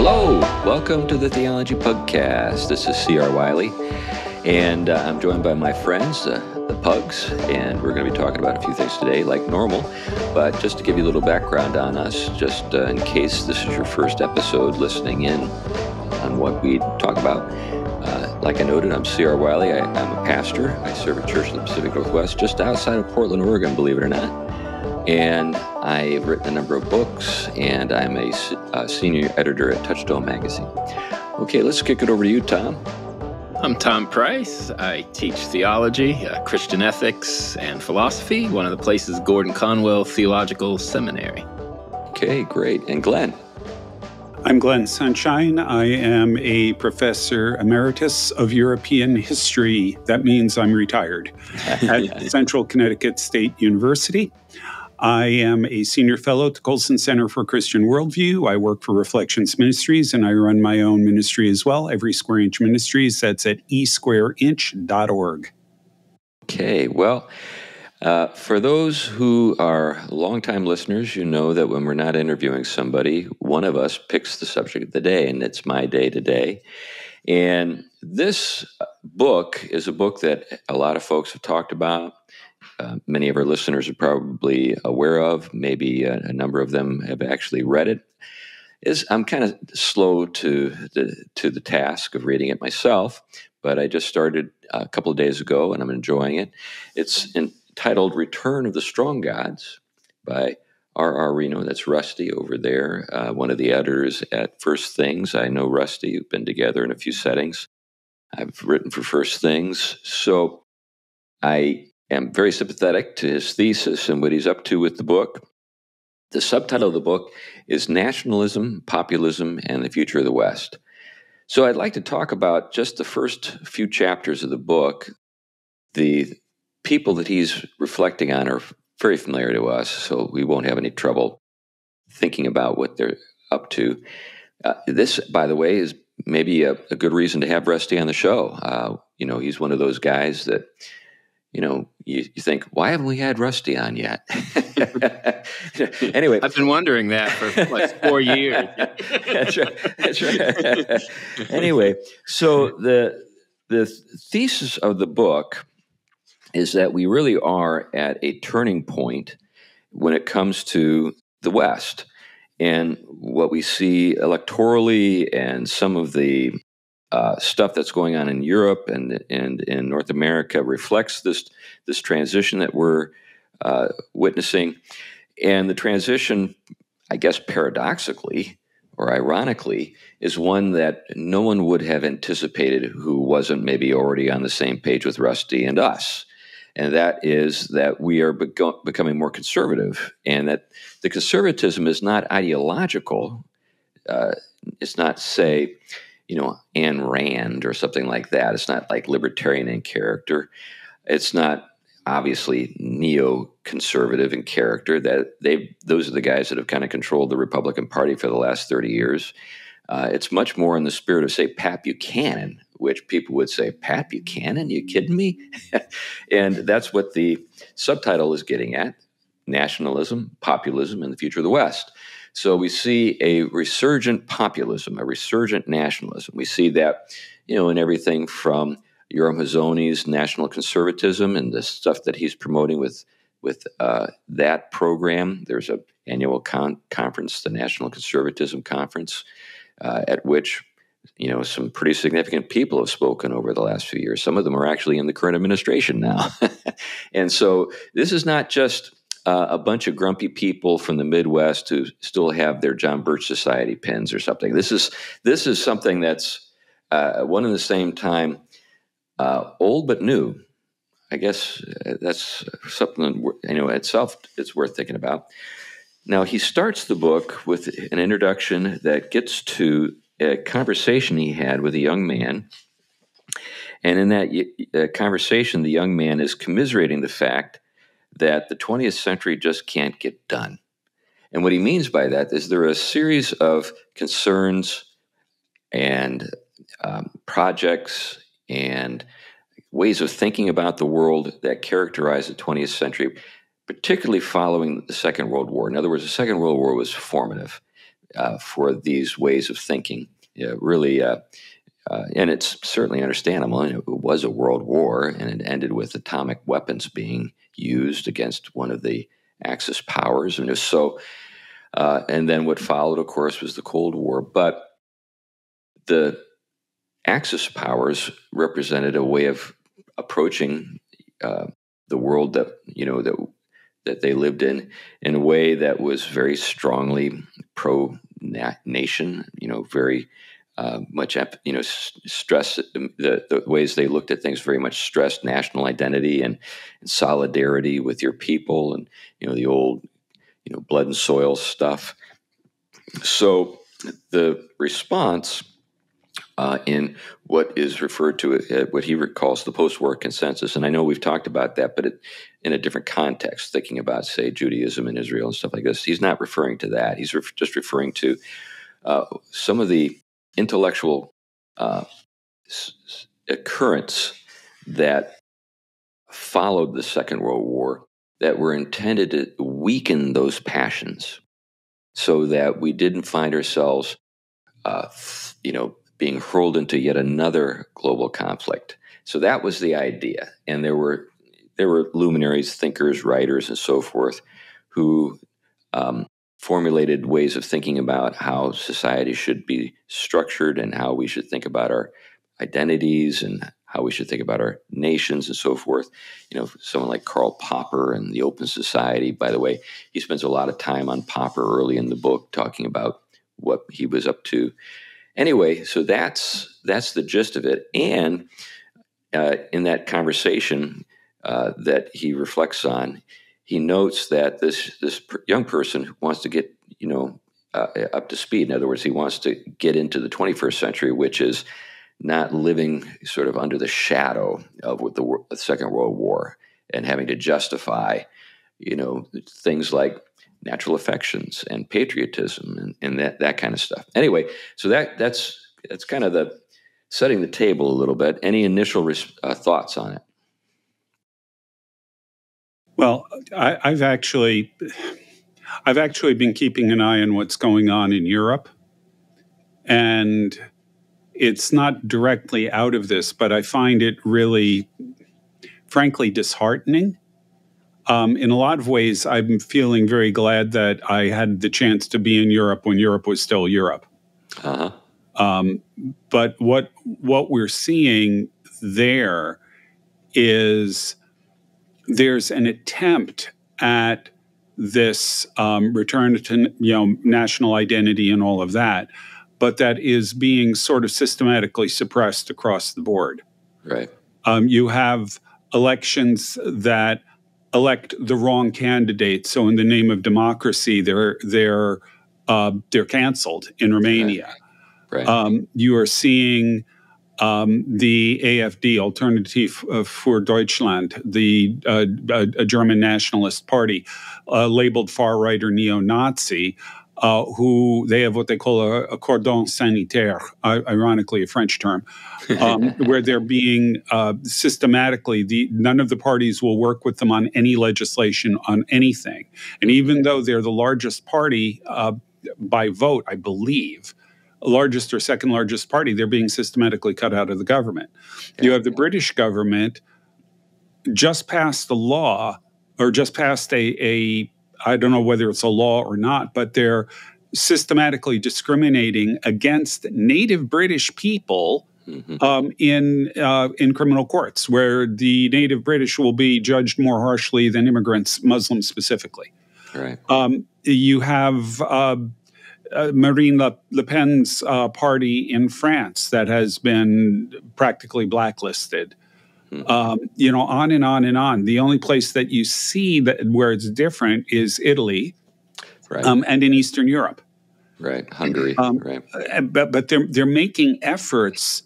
Hello, welcome to the Theology Pugcast. This is C.R. Wiley, and I'm joined by my friends, the Pugs, and we're going to be talking about a few things today, like normal. But just to give you a little background on us, just in case this is your first episode listening in on what we talk about. Like I noted, I'm C.R. Wiley. I'm a pastor. I serve a church in the Pacific Northwest, just outside of Portland, Oregon, believe it or not. And I've written a number of books, and I'm a senior editor at Touchstone Magazine. Okay, let's kick it over to you, Tom. I'm Tom Price. I teach theology, Christian ethics, and philosophy, one of the places Gordon Conwell Theological Seminary. Okay, great. And Glenn? I'm Glenn Sunshine. I am a professor emeritus of European history. That means I'm retired at Central Connecticut State University. I am a senior fellow at the Colson Center for Christian Worldview. I work for Reflections Ministries, and I run my own ministry as well, Every Square Inch Ministries. That's at esquareinch.org. Okay, well, for those who are longtime listeners, you know that when we're not interviewing somebody, one of us picks the subject of the day, and it's my day today. And this book is a book that a lot of folks have talked about. Many of our listeners are probably aware of. Maybe a number of them have actually read it. I'm kind of slow to the task of reading it myself, but I just started a couple of days ago, and I'm enjoying it. It's entitled Return of the Strong Gods by R. Reno. That's Rusty over there, one of the editors at First Things. I know Rusty. We've been together in a few settings. I've written for First Things. So I am very sympathetic to his thesis and what he's up to with the book. The subtitle of the book is Nationalism, Populism, and the Future of the West. So I'd like to talk about just the first few chapters of the book. The people that he's reflecting on are very familiar to us, so we won't have any trouble thinking about what they're up to. This, by the way, is maybe a good reason to have Rusty on the show. He's one of those guys that you think, why haven't we had Rusty on yet? Anyway. I've been wondering that for like 4 years. That's right. Anyway, so the thesis of the book is that we really are at a turning point when it comes to the West. And what we see electorally and some of the stuff that's going on in Europe and in North America reflects this transition that we're witnessing. And the transition, I guess paradoxically or ironically, is one that no one would have anticipated who wasn't maybe already on the same page with Rusty and us. And that is that we are becoming more conservative, and that the conservatism is not ideological. It's not, say, Ayn Rand or something like that. It's not like libertarian in character. It's not obviously neoconservative in character. Those are the guys that have kind of controlled the Republican Party for the last 30 years. It's much more in the spirit of, say, Pat Buchanan, which people would say, Pat Buchanan? You kidding me? And that's what the subtitle is getting at: Nationalism, Populism, and the Future of the West. So we see a resurgent populism, a resurgent nationalism. We see that, in everything from Yoram Hazony's national conservatism and the stuff that he's promoting with that program. There's an annual conference, the National Conservatism Conference, at which some pretty significant people have spoken over the last few years. Some of them are actually in the current administration now. And so this is not just a bunch of grumpy people from the Midwest who still have their John Birch Society pins or something. This is something that's one and the same time old but new. I guess that's something itself it's worth thinking about. Now, he starts the book with an introduction that gets to a conversation he had with a young man. And in that conversation, the young man is commiserating the fact that the 20th century just can't get done. And what he means by that is there are a series of concerns and projects and ways of thinking about the world that characterize the 20th century, particularly following the Second World War. In other words, the Second World War was formative. for these ways of thinking. Really, and it's certainly understandable. And it was a world war, and it ended with atomic weapons being used against one of the Axis powers. And so, and then what followed, of course, was the Cold War. But the Axis powers represented a way of approaching the world that they lived in a way that was very strongly pro-nation. Very much stress the ways they looked at things very much stressed national identity and solidarity with your people, and the old blood and soil stuff. So the response in what is referred to what he recalls the post-war consensus, and I know we've talked about that, but in a different context, thinking about, say, Judaism and Israel and stuff like this. He's not referring to that. He's just referring to some of the intellectual currents that followed the Second World War that were intended to weaken those passions so that we didn't find ourselves, being hurled into yet another global conflict. So that was the idea. And there were luminaries, thinkers, writers, and so forth who formulated ways of thinking about how society should be structured and how we should think about our identities and how we should think about our nations and so forth. Someone like Karl Popper and the Open Society, by the way, he spends a lot of time on Popper early in the book talking about what he was up to. Anyway, so that's the gist of it. And in that conversation that he reflects on, he notes that this young person wants to get up to speed. In other words, he wants to get into the 21st century, which is not living sort of under the shadow of the Second World War and having to justify things like natural affections and patriotism and that kind of stuff. Anyway, so that's kind of the setting the table a little bit. Any initial thoughts on it? Well, I've actually been keeping an eye on what's going on in Europe, and it's not directly out of this, but I find it really, frankly, disheartening. In a lot of ways, I'm feeling very glad that I had the chance to be in Europe when Europe was still Europe. Uh-huh. But what we're seeing there is there's an attempt at this return to national identity and all of that, but that is being sort of systematically suppressed across the board. Right. You have elections that elect the wrong candidate, so in the name of democracy, they're canceled in Romania. Right. You are seeing the AfD, Alternative für Deutschland, a German nationalist party, labeled far-right or neo-Nazi, who they have what they call a cordon sanitaire, ironically a French term, where they're being systematically, none of the parties will work with them on any legislation on anything. And even though they're the largest party by vote, I believe, largest or second largest party, they're being systematically cut out of the government. Yeah. You have the British government just passed a law, or just passed a I don't know whether it's a law or not, but they're systematically discriminating against native British people in criminal courts, where the native British will be judged more harshly than immigrants, Muslims specifically. Right. You have Marine Le Pen's party in France that has been practically blacklisted. On and on and on. The only place that you see where it's different is Italy, right, and in Eastern Europe, right, Hungary, right. But they're making efforts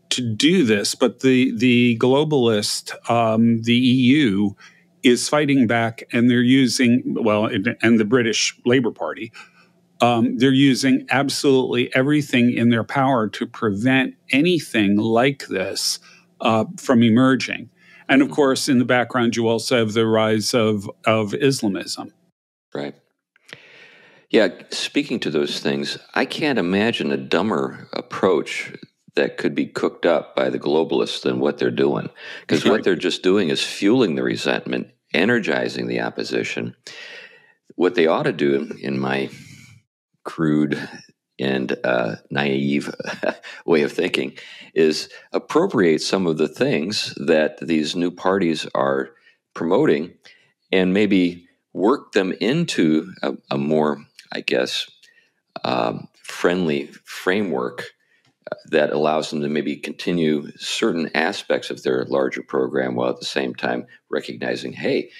to do this. But the globalist, the EU, is fighting back, and they're using and the British Labour Party. They're using absolutely everything in their power to prevent anything like this from emerging. And of course, in the background, you also have the rise of Islamism. Right. Yeah, speaking to those things, I can't imagine a dumber approach that could be cooked up by the globalists than what they're doing. Because what they're just doing is fueling the resentment, energizing the opposition. What they ought to do, in my crude and naive way of thinking, is appropriate some of the things that these new parties are promoting and maybe work them into a more, I guess, friendly framework that allows them to maybe continue certain aspects of their larger program while at the same time recognizing, hey,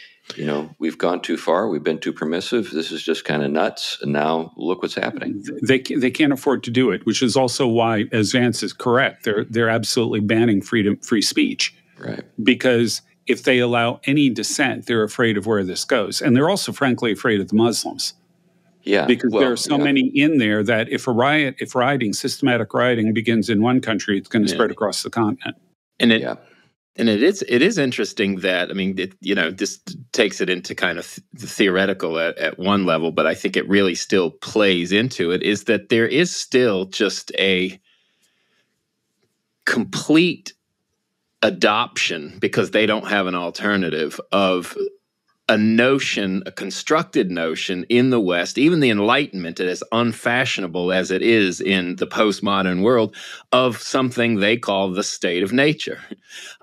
we've gone too far, we've been too permissive, this is just kind of nuts, and now look what's happening. They can't afford to do it, which is also why, as Vance is correct, they're absolutely banning free speech. Right. Because if they allow any dissent, they're afraid of where this goes. And they're also, frankly, afraid of the Muslims. Yeah. Because there are so many in there that if systematic rioting begins in one country, it's going to spread across the continent. And it is interesting that, this takes it into kind of the theoretical at one level, but I think it really still plays into it, is that there is still just a complete adoption, because they don't have an alternative, of a constructed notion in the West, even the Enlightenment, as unfashionable as it is in the postmodern world, of something they call the state of nature.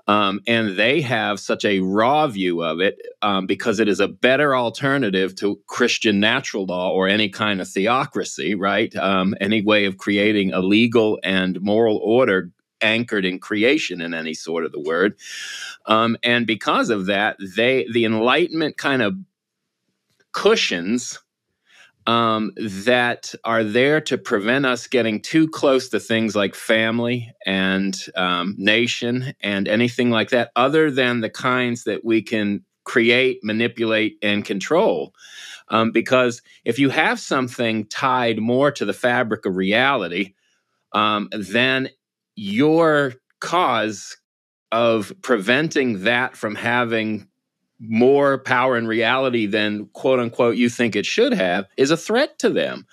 And they have such a raw view of it because it is a better alternative to Christian natural law or any kind of theocracy, right? Any way of creating a legal and moral order anchored in creation, in any sort of the word. And because of that, the Enlightenment kind of cushions that are there to prevent us getting too close to things like family and nation and anything like that, other than the kinds that we can create, manipulate, and control. Because if you have something tied more to the fabric of reality, then your cause of preventing that from having more power in reality than, quote unquote, you think it should have, is a threat to them.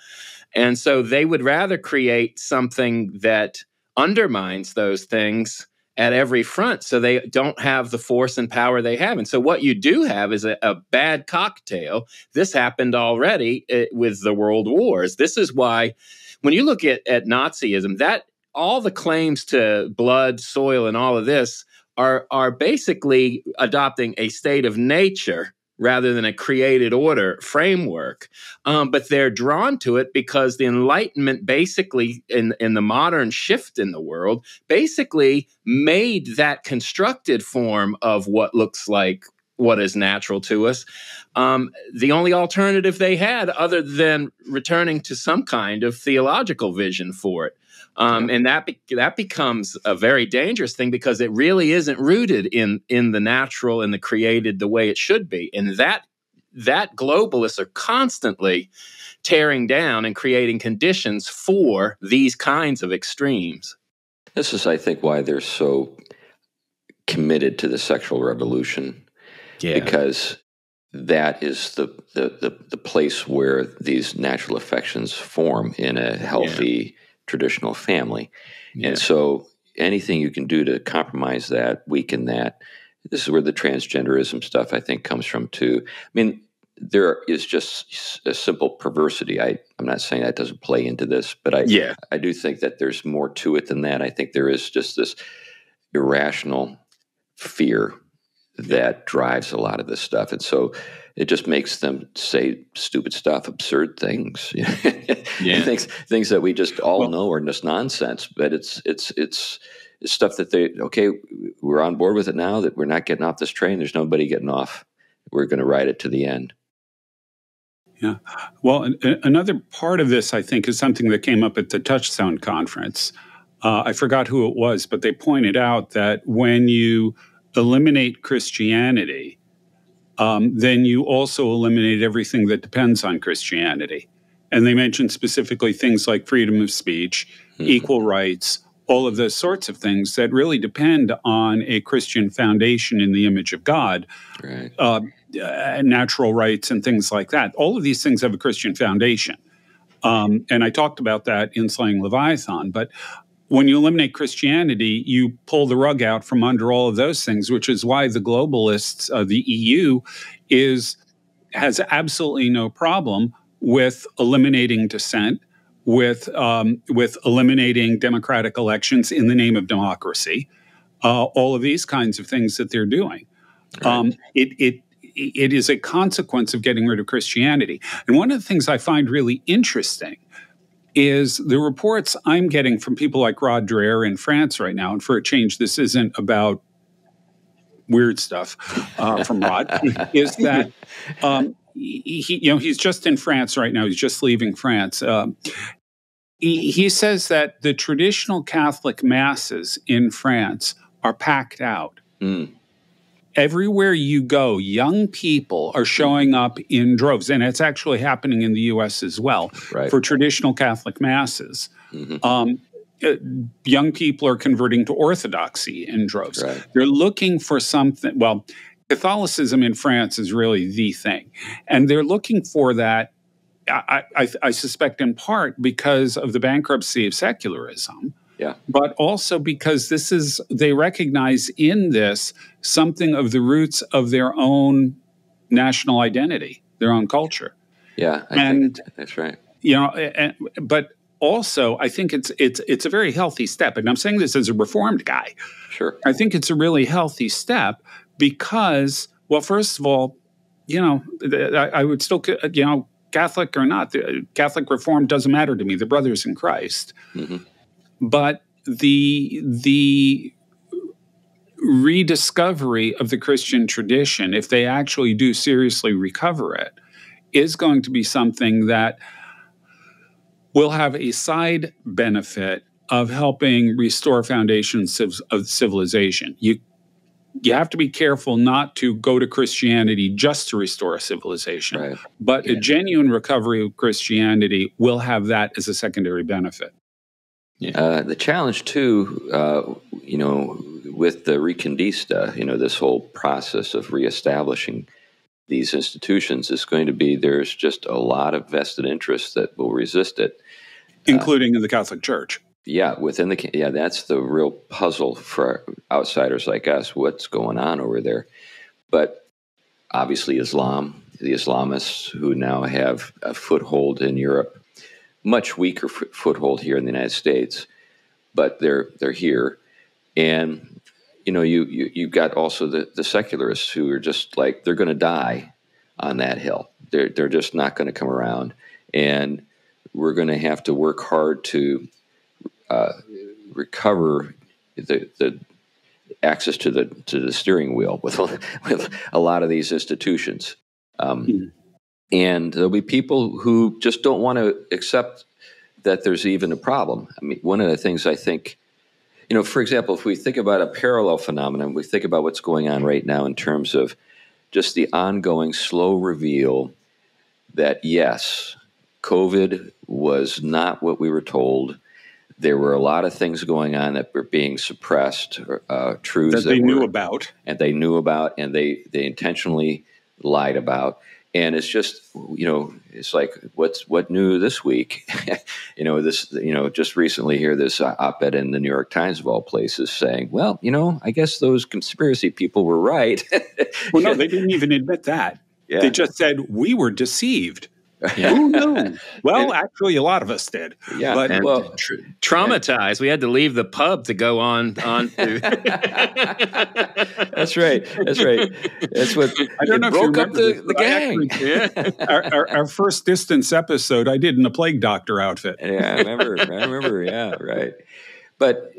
And so they would rather create something that undermines those things at every front, so they don't have the force and power they have. And so what you do have is a bad cocktail. This happened already with the world wars. This is why, when you look at Nazism, that all the claims to blood, soil, and all of this are basically adopting a state of nature rather than a created order framework. But they're drawn to it because the Enlightenment basically, in the modern shift in the world, basically made that constructed form of what looks like what is natural to us the only alternative they had, other than returning to some kind of theological vision for it. And that becomes a very dangerous thing, because it really isn't rooted in the natural and the created the way it should be. And that globalists are constantly tearing down and creating conditions for these kinds of extremes. This is, I think, why they're so committed to the sexual revolution, because that is the place where these natural affections form in a healthy traditional family. And so anything you can do to compromise that, weaken that, this is where the transgenderism stuff, I think, comes from too. I mean, there is just a simple perversity. I'm not saying that doesn't play into this, but I do think that there's more to it than that. I think there is just this irrational fear that drives a lot of this stuff. And so it just makes them say stupid stuff, absurd things, things that we just all know are just nonsense. But it's stuff that we're on board with it now, that we're not getting off this train. There's nobody getting off. We're going to ride it to the end. Yeah. Well, another part of this, I think, is something that came up at the Touchstone conference. I forgot who it was, but they pointed out that when you eliminate Christianity, then you also eliminate everything that depends on Christianity. And they mentioned specifically things like freedom of speech, equal rights, all of those sorts of things that really depend on a Christian foundation in the image of God, Right. Natural rights and things like that. All of these things have a Christian foundation. And I talked about that in Slaying Leviathan. But when you eliminate Christianity, you pull the rug out from under all of those things, which is why the globalists, the EU, has absolutely no problem with eliminating dissent, with eliminating democratic elections in the name of democracy, all of these kinds of things that they're doing. Right. It is a consequence of getting rid of Christianity. And one of the things I find really interesting is the reports I'm getting from people like Rod Dreher in France right now. And for a change, this isn't about weird stuff from Rod, is that he's just in France right now. He's just leaving France. He says that the traditional Catholic masses in France are packed out. Mm. Everywhere you go, young people are showing up in droves, and it's actually happening in the U.S. as well, right, for traditional Catholic masses. Mm-hmm. Young people are converting to Orthodoxy in droves. Right. They're looking for something. Well, Catholicism in France is really the thing, and they're looking for that, I suspect in part because of the bankruptcy of secularism. Yeah. But also because they recognize in this something of the roots of their own national identity, their own culture. Yeah, I think that's right. But also I think it's a very healthy step. And I'm saying this as a Reformed guy. Sure. I think it's a really healthy step because, well, first of all, I would still, Catholic or not, Catholic Reform doesn't matter to me. The brothers in Christ. Mm-hmm. But the rediscovery of the Christian tradition, if they actually do seriously recover it, is going to be something that will have a side benefit of helping restore foundations of civilization. You have to be careful not to go to Christianity just to restore a civilization. Right. But a genuine recovery of Christianity will have that as a secondary benefit. Yeah. The challenge, too, with the Reconquista, this whole process of reestablishing these institutions is going to be there's just a lot of vested interests that will resist it. Including in the Catholic Church. Yeah, that's the real puzzle for outsiders like us, what's going on over there. But obviously the Islamists who now have a foothold in Europe, much weaker foothold here in the United States, but they're here, and you've got also the secularists who are just like they're going to die on that hill. They're just not going to come around, and we're going to have to work hard to recover the access to the steering wheel with a lot of these institutions. And there'll be people who just don't want to accept that there's even a problem. I mean, one of the things I think, for example, if we think about a parallel phenomenon, we think about what's going on right now in terms of just the ongoing slow reveal that, yes, COVID was not what we were told. There were a lot of things going on that were being suppressed, truths that they knew about. And they knew about, and they intentionally lied about. And it's just, it's like, what new this week? Just recently here, this op-ed in the New York Times of all places saying, well, I guess those conspiracy people were right. Well, no, they didn't even admit that. Yeah. They just said, we were deceived. Yeah. Who knew? Well, actually, a lot of us did. Yeah, but traumatized. We had to leave the pub to go on to. That's right. That's what I don't know if you broke up the gang. Our first distance episode, I did in a plague doctor outfit. Yeah, I remember. Yeah, right. But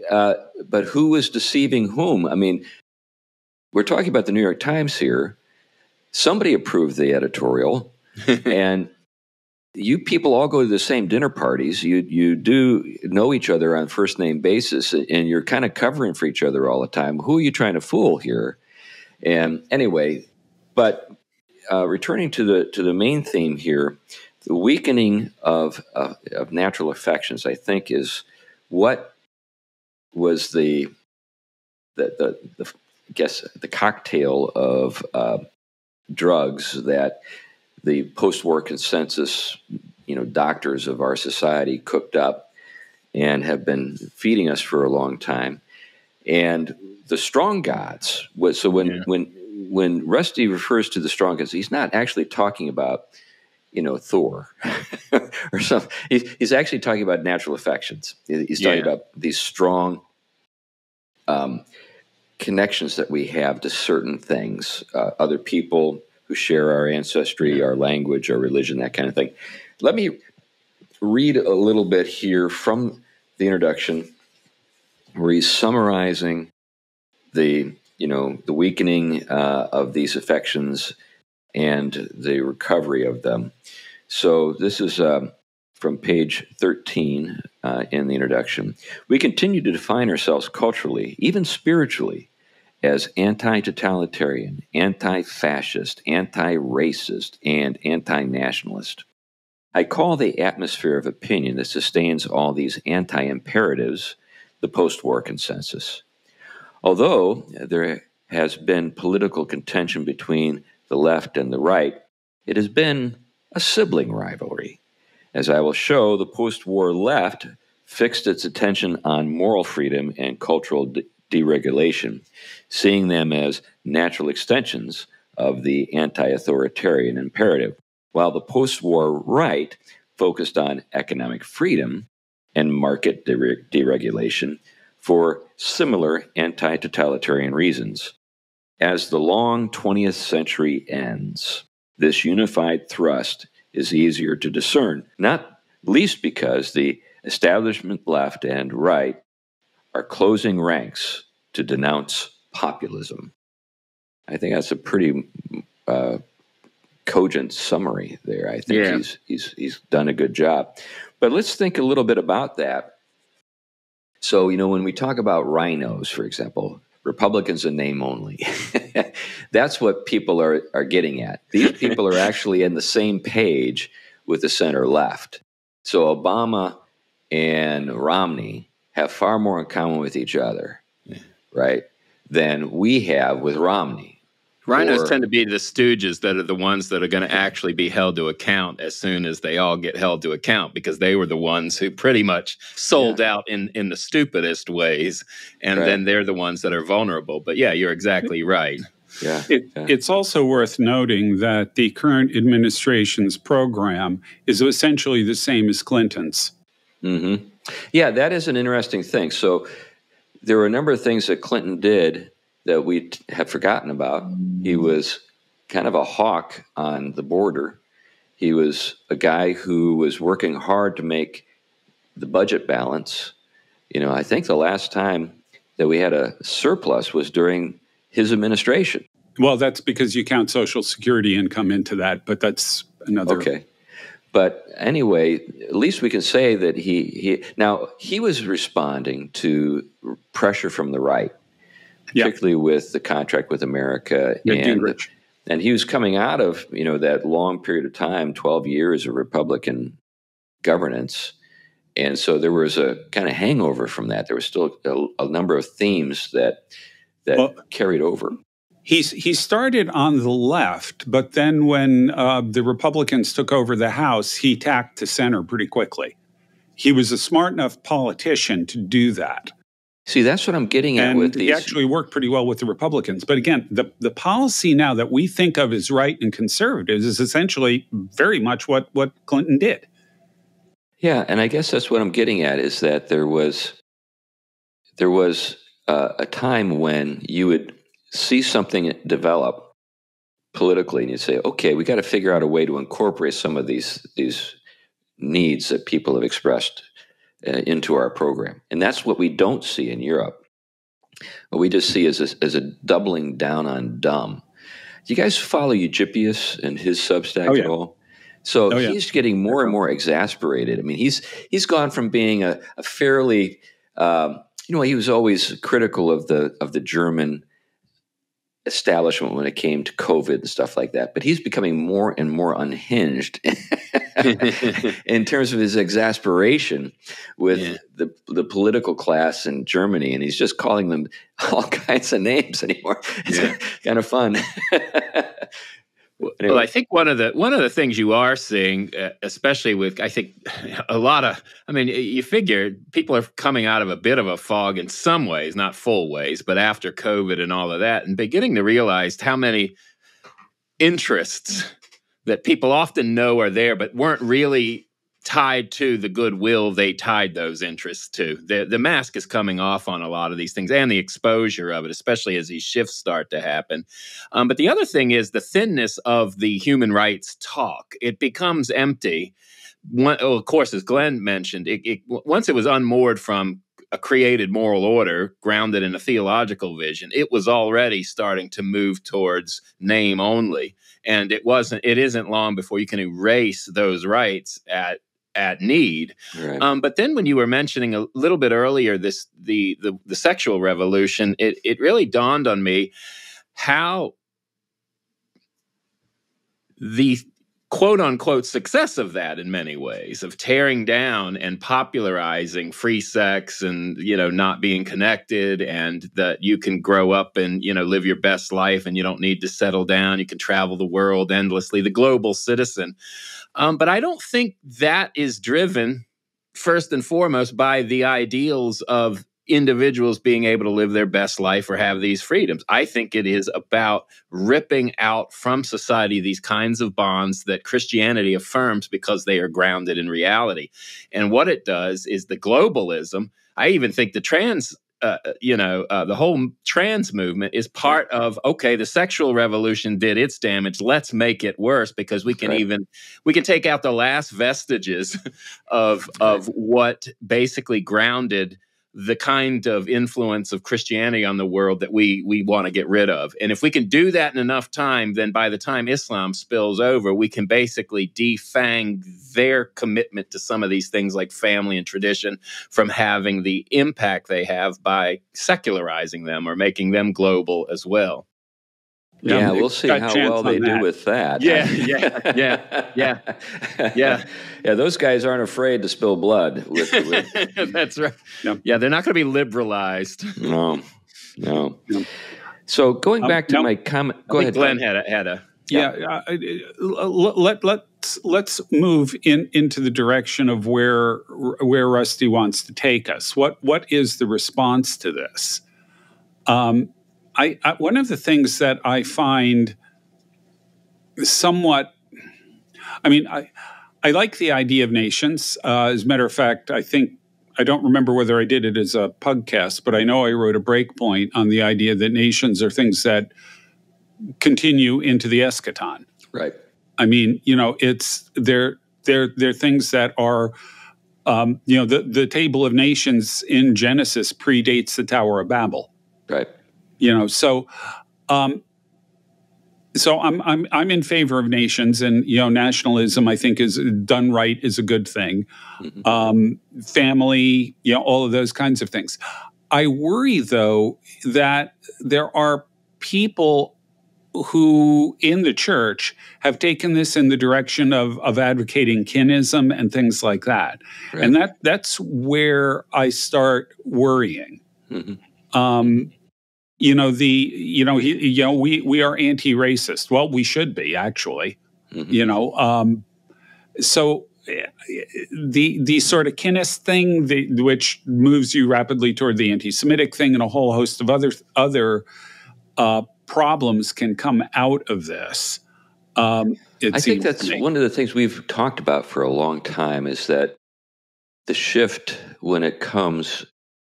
who was deceiving whom? I mean, we're talking about the New York Times here. Somebody approved the editorial, and you people all go to the same dinner parties. You do know each other on first name basis, and you're kind of covering for each other all the time. Who are you trying to fool here? And anyway, but returning to the main theme here, the weakening of natural affections, I think, is what was I guess the cocktail of drugs that the post-war consensus, doctors of our society cooked up and have been feeding us for a long time. And the strong gods was, so when Rusty refers to the strong gods, he's not actually talking about, Thor or something. He's actually talking about natural affections. He's talking about these strong connections that we have to certain things, other people who share our ancestry, our language, our religion, that kind of thing. Let me read a little bit here from the introduction, where he's summarizing the weakening of these affections and the recovery of them. So this is from page 13 in the introduction. We continue to define ourselves culturally, even spiritually, as anti-totalitarian, anti-fascist, anti-racist, and anti-nationalist. I call the atmosphere of opinion that sustains all these anti-imperatives the post-war consensus. Although there has been political contention between the left and the right, it has been a sibling rivalry. As I will show, the post-war left fixed its attention on moral freedom and cultural deregulation, seeing them as natural extensions of the anti-authoritarian imperative, while the post-war right focused on economic freedom and market deregulation for similar anti-totalitarian reasons. As the long 20th century ends, this unified thrust is easier to discern, not least because the establishment left and right are closing ranks to denounce populism. I think that's a pretty cogent summary there. I think he's done a good job. But let's think a little bit about that. So, when we talk about rhinos, for example, Republicans in name only, that's what people are getting at. These people are actually in the same page with the center left. So Obama and Romney have far more in common with each other, right, than we have with Romney. Rhinos tend to be the stooges that are the ones that are going to actually be held to account as soon as they all get held to account, because they were the ones who pretty much sold out in the stupidest ways, and then they're the ones that are vulnerable. But yeah, you're exactly right. It's also worth noting that the current administration's program is essentially the same as Clinton's. Mm-hmm. Yeah, that is an interesting thing. So there were a number of things that Clinton did that we have forgotten about. He was kind of a hawk on the border. He was a guy who was working hard to make the budget balance. I think the last time that we had a surplus was during his administration. Well, that's because you count Social Security income into that, but that's another. Okay. But anyway, at least we can say that he was responding to pressure from the right, particularly with the contract with America. And he was coming out of, that long period of time, 12 years of Republican governance. And so there was a kind of hangover from that. There was still a number of themes that carried over. He started on the left, but then when the Republicans took over the House, he tacked to center pretty quickly. He was a smart enough politician to do that. See, that's what I'm getting at with these. He actually worked pretty well with the Republicans. But again, the policy now that we think of as right and conservative is essentially very much what Clinton did. Yeah, and I guess that's what I'm getting at, is that there was a time when you would see something develop politically, and you'd say, okay, we got to figure out a way to incorporate some of these needs that people have expressed into our program. And that's what we don't see in Europe. What we just see is a doubling down on dumb. Do you guys follow Eugippius and his Substack at all? So he's getting more and more exasperated. I mean, he's gone from being a fairly, he was always critical of the German establishment when it came to COVID and stuff like that. But he's becoming more and more unhinged in terms of his exasperation with the political class in Germany, and he's just calling them all kinds of names anymore. It's kind of fun. Well, I think one of the things you are seeing, especially with, I think, a lot of, I mean, you figure people are coming out of a bit of a fog in some ways, not full ways, but after COVID and all of that, and beginning to realize how many interests that people often know are there, but weren't really tied to the goodwill they tied those interests to. The mask is coming off on a lot of these things, and the exposure of it, especially as these shifts start to happen. But the other thing is the thinness of the human rights talk. It becomes empty. Of course, as Glenn mentioned, once it was unmoored from a created moral order grounded in a theological vision, it was already starting to move towards name only. And it isn't long before you can erase those rights at need. Right. But then when you were mentioning a little bit earlier the sexual revolution, it really dawned on me how the quote unquote success of that, in many ways, of tearing down and popularizing free sex and, not being connected, and that you can grow up and, live your best life and you don't need to settle down. You can travel the world endlessly, the global citizen. But I don't think that is driven first and foremost by the ideals of individuals being able to live their best life or have these freedoms. I think it is about ripping out from society these kinds of bonds that Christianity affirms because they are grounded in reality. And what it does is the globalism. I even think the the whole trans movement is part of, okay, the sexual revolution did its damage. Let's make it worse, because we can take out the last vestiges of what basically grounded the kind of influence of Christianity on the world that we want to get rid of. And if we can do that in enough time, then by the time Islam spills over, we can basically defang their commitment to some of these things like family and tradition from having the impact they have by secularizing them or making them global as well. Yeah, we'll see how well they do with that. Yeah. Those guys aren't afraid to spill blood. That's right. No. Yeah, they're not going to be liberalized. No. So going back to my comment, go ahead. Glenn had a. Yeah. Let's move into the direction of where Rusty wants to take us. What is the response to this? One of the things that I find somewhat, I like the idea of nations. As a matter of fact, I don't remember whether I did it as a Pugcast, but I know I wrote a breakpoint on the idea that nations are things that continue into the eschaton. Right. They're things that are, the table of nations in Genesis predates the Tower of Babel. Right. So I'm in favor of nations, and nationalism, I think, is done right, is a good thing. Mm-hmm. Family, all of those kinds of things. I worry, though, that there are people who in the church have taken this in the direction of advocating kinism and things like that, right. And that's where I start worrying. Mm-hmm. We are anti-racist. Well, we should be, actually. Mm-hmm. So the sort of kinist thing, which moves you rapidly toward the anti-Semitic thing, and a whole host of other problems can come out of this. I think that's one of the things we've talked about for a long time, is that the shift, when it comes,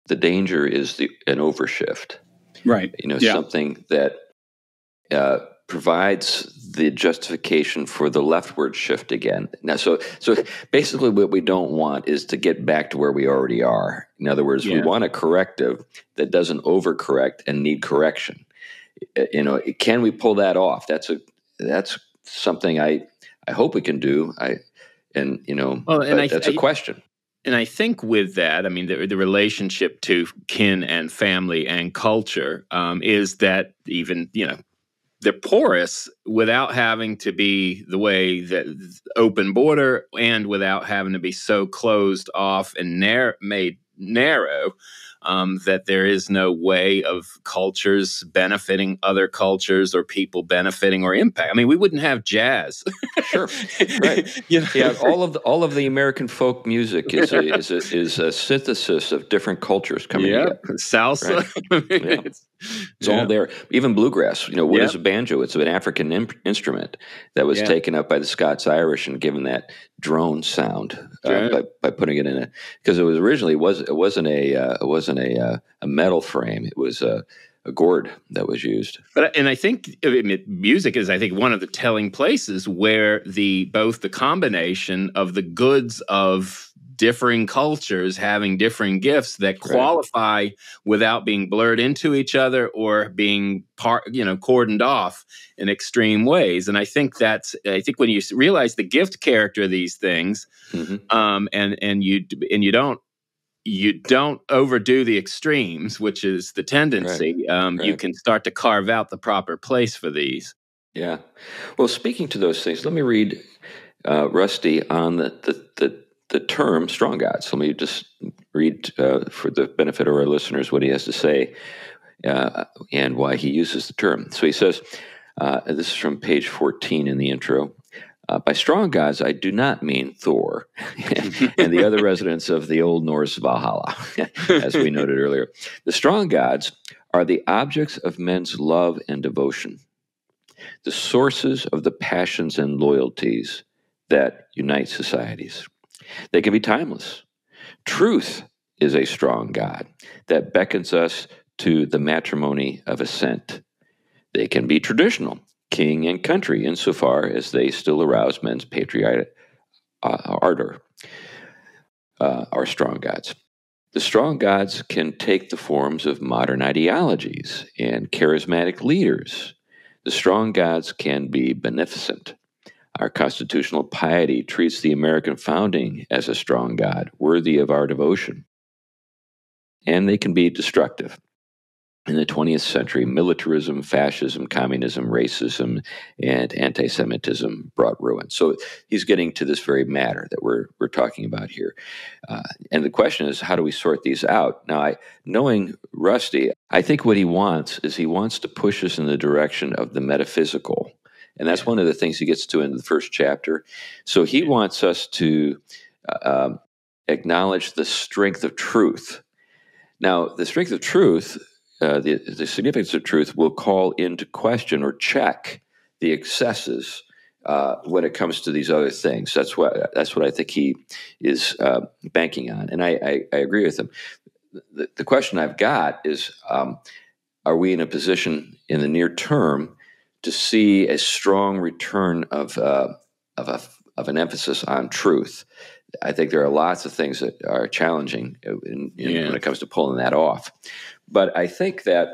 the danger is an overshift. Right. Something that provides the justification for the leftward shift again. Now, so basically what we don't want is to get back to where we already are. In other words, we want a corrective that doesn't overcorrect and need correction. Can we pull that off? That's something I hope we can do. That's a question. And I think with that, I mean, the relationship to kin and family and culture is that even, they're porous without having to be the way that open border and without having to be so closed off and made narrow that there is no way of cultures benefiting other cultures or people benefiting or impact. I mean, we wouldn't have jazz. Sure, right? Yeah, all of the American folk music is a synthesis of different cultures coming together. Salsa, right? It's all there. Even bluegrass. What is a banjo? It's an African instrument that was taken up by the Scots-Irish and given that drone sound by putting it in because it was originally it wasn't a metal frame. It was a gourd that was used. And I think music is, one of the telling places where both the combination of the goods of differing cultures having differing gifts that qualify without being blurred into each other or being cordoned off in extreme ways. And I think when you realize the gift character of these things, and you don't overdo the extremes, which is the tendency. You can start to carve out the proper place for these. Yeah. Well, speaking to those things, let me read Rusty on the term strong gods. Let me just read for the benefit of our listeners what he has to say and why he uses the term. So he says, this is from page 14 in the intro. By strong gods, I do not mean Thor and the other residents of the Old Norse Valhalla, as we noted earlier. The strong gods are the objects of men's love and devotion, the sources of the passions and loyalties that unite societies. They can be timeless. Truth is a strong god that beckons us to the matrimony of ascent. They can be traditional, king and country, insofar as they still arouse men's patriotic ardor, are strong gods. The strong gods can take the forms of modern ideologies and charismatic leaders. The strong gods can be beneficent. Our constitutional piety treats the American founding as a strong god, worthy of our devotion. And they can be destructive. In the 20th century, militarism, fascism, communism, racism, and anti-Semitism brought ruin. So he's getting to this very matter that we're talking about here. And the question is, how do we sort these out? Now, knowing Rusty, I think what he wants to push us in the direction of the metaphysical. And that's one of the things he gets to in the first chapter. So he wants us to acknowledge the strength of truth. Now, the strength of truth, the significance of truth will call into question or check the excesses when it comes to these other things. That's what I think he is banking on. And I agree with him. The question I've got is, are we in a position in the near term to see a strong return of an emphasis on truth? I think there are lots of things that are challenging when it comes to pulling that off. But I think that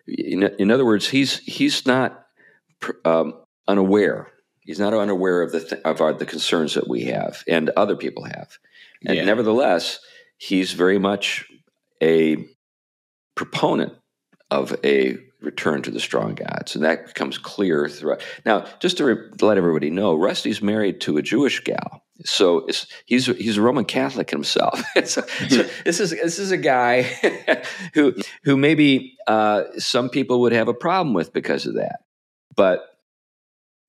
in other words, he's not unaware. He's not unaware of the concerns that we have and other people have, and nevertheless, he's very much a proponent of a return to the strong gods, and that becomes clear throughout. Now, just to let everybody know, Rusty's married to a Jewish gal, so he's a Roman Catholic himself. So this is a guy who maybe some people would have a problem with because of that. But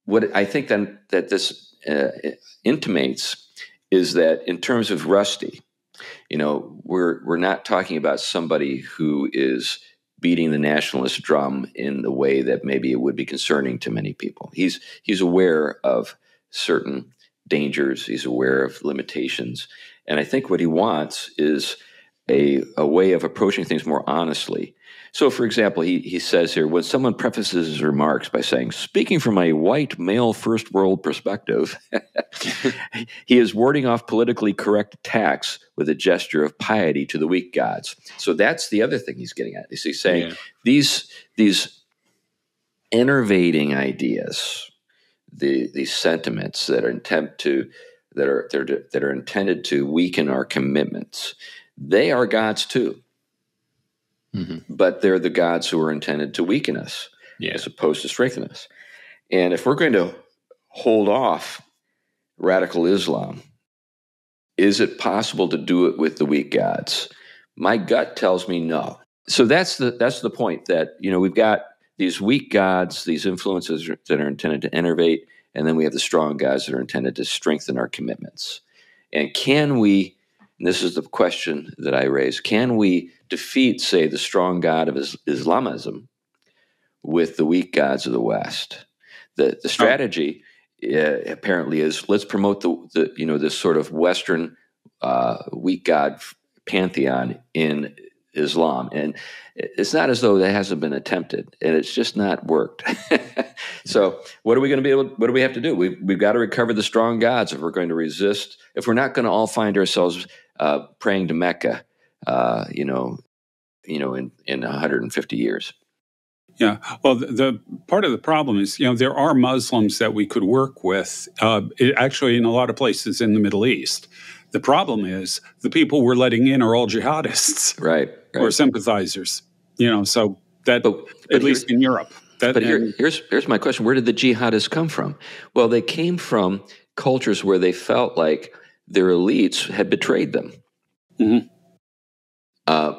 what I think then that this intimates is that in terms of Rusty, we're not talking about somebody who is beating the nationalist drum in the way that maybe it would be concerning to many people. He's aware of certain dangers. He's aware of limitations. And I think what he wants is a way of approaching things more honestly. So, for example, he says here, when someone prefaces his remarks by saying, speaking from a white male first world perspective, he is warding off politically correct attacks with a gesture of piety to the weak gods. So that's the other thing he's getting at. He's saying these enervating ideas, these sentiments that are attempt to that are intended to weaken our commitments. They are gods too, but they're the gods who are intended to weaken us as opposed to strengthen us. And if we're going to hold off radical Islam, is it possible to do it with the weak gods? My gut tells me no. So that's the point, that we've got these weak gods, these influences that are intended to enervate, and then we have the strong gods that are intended to strengthen our commitments. And can we, and this is the question that I raise, can we defeat, say, the strong god of Islamism with the weak gods of the West? The strategy apparently is, let's promote the this sort of Western weak god pantheon in Islam, and it's not as though that hasn't been attempted, and it's just not worked. So what are we going to be able? What do we have to do? We've got to recover the strong gods if we're going to resist. If we're not going to all find ourselves praying to Mecca, in 150 years. Yeah. Well, the part of the problem is, there are Muslims that we could work with, actually in a lot of places in the Middle East. The problem is the people we're letting in are all jihadists, right. Or sympathizers. So that, but at least in Europe. Here's my question: where did the jihadists come from? Well, they came from cultures where they felt like their elites had betrayed them.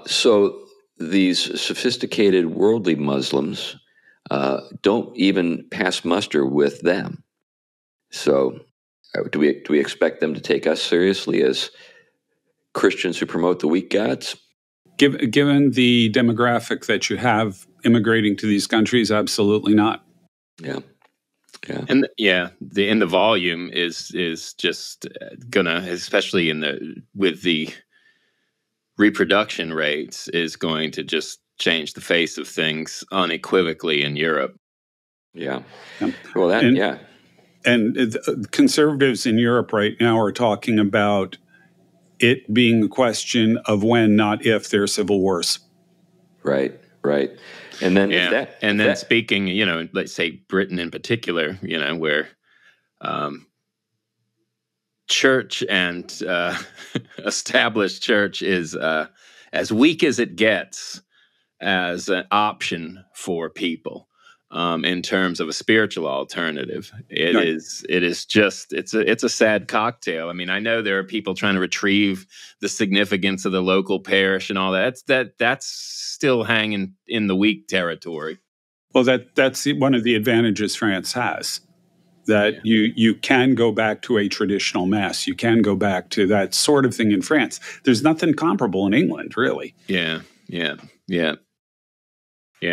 So these sophisticated worldly Muslims don't even pass muster with them. So do we expect them to take us seriously as Christians who promote the weak gods? Given the demographic that you have immigrating to these countries, absolutely not. Yeah. And the volume is just gonna, especially with the reproduction rates, is going to just change the face of things unequivocally in Europe. Yeah. Well, And conservatives in Europe right now are talking about it being a question of when, not if, there are civil wars. Right. And then speaking, let's say Britain in particular, where church and established church is as weak as it gets as an option for people. In terms of a spiritual alternative, it's a sad cocktail. I mean, I know there are people trying to retrieve the significance of the local parish and all that. That's still hanging in the weak territory. Well, that's one of the advantages France has, that you can go back to a traditional mass. You can go back to that sort of thing in France. There's nothing comparable in England, really. Yeah.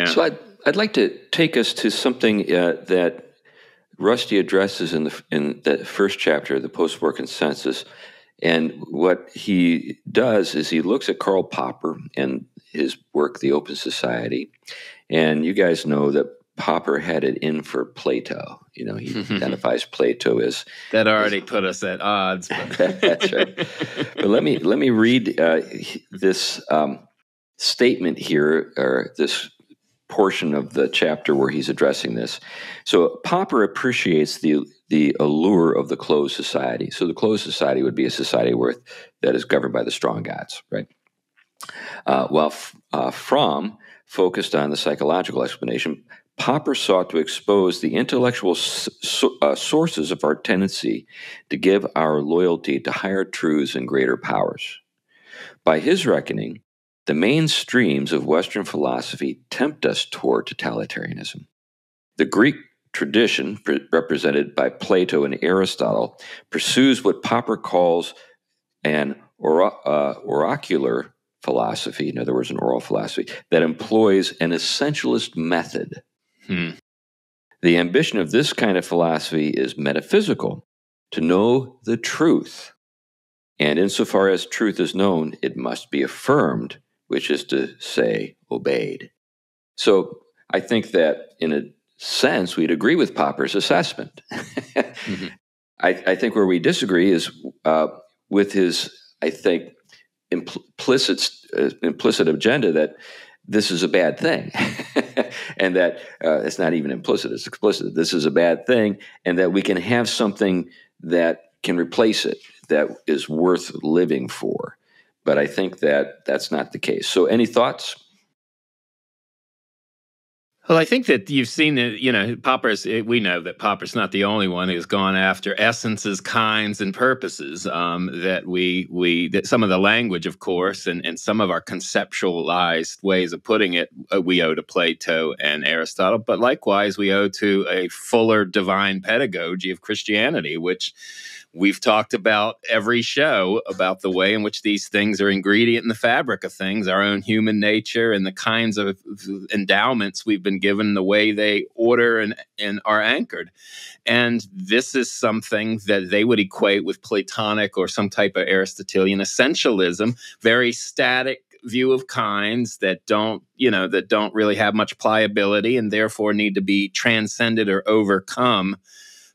So I'd like to take us to something that Rusty addresses in the first chapter, the post-war consensus. And what he does is he looks at Karl Popper and his work, The Open Society. And you guys know that Popper had it in for Plato. He identifies Plato as... That already put us at odds. That's right. But let me read this statement here, or this portion of the chapter where he's addressing this. So Popper appreciates the allure of the closed society. So the closed society would be a society that is governed by the strong gods, right? While Fromm focused on the psychological explanation, Popper sought to expose the intellectual sources of our tendency to give our loyalty to higher truths and greater powers. By his reckoning, the main streams of Western philosophy tempt us toward totalitarianism. The Greek tradition, represented by Plato and Aristotle, pursues what Popper calls an oracular philosophy, in other words, an oral philosophy, that employs an essentialist method. The ambition of this kind of philosophy is metaphysical, to know the truth. And insofar as truth is known, it must be affirmed, which is to say, obeyed. So I think that in a sense, we'd agree with Popper's assessment. I think where we disagree is with his, I think, implicit agenda that this is a bad thing. And that it's not even implicit, it's explicit. This is a bad thing, and that we can have something that can replace it, that is worth living for. But I think that that's not the case. So any thoughts? Well, I think that you've seen that, Popper's, we know that Popper's not the only one who's gone after essences, kinds, and purposes, that some of the language, of course, and some of our conceptualized ways of putting it, we owe to Plato and Aristotle, but likewise we owe to a fuller divine pedagogy of Christianity, which we've talked about every show, about the way in which these things are ingredient in the fabric of things, our own human nature and the kinds of endowments we've been given, the way they order and are anchored. And this is something that they would equate with Platonic or some type of Aristotelian essentialism, very static view of kinds that don't really have much pliability and therefore need to be transcended or overcome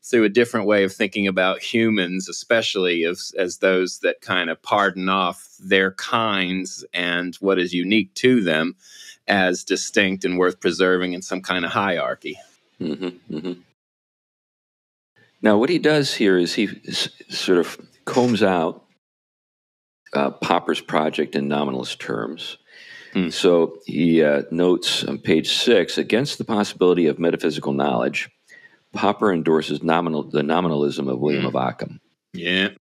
through a different way of thinking about humans, especially as those that kind of pardon off their kinds and what is unique to them as distinct and worth preserving in some kind of hierarchy. Mm-hmm, mm-hmm. Now, what he does here is he sort of combs out Popper's project in nominalist terms. So he notes on page 6, against the possibility of metaphysical knowledge, Popper endorses the nominalism of William of Ockham. Yeah.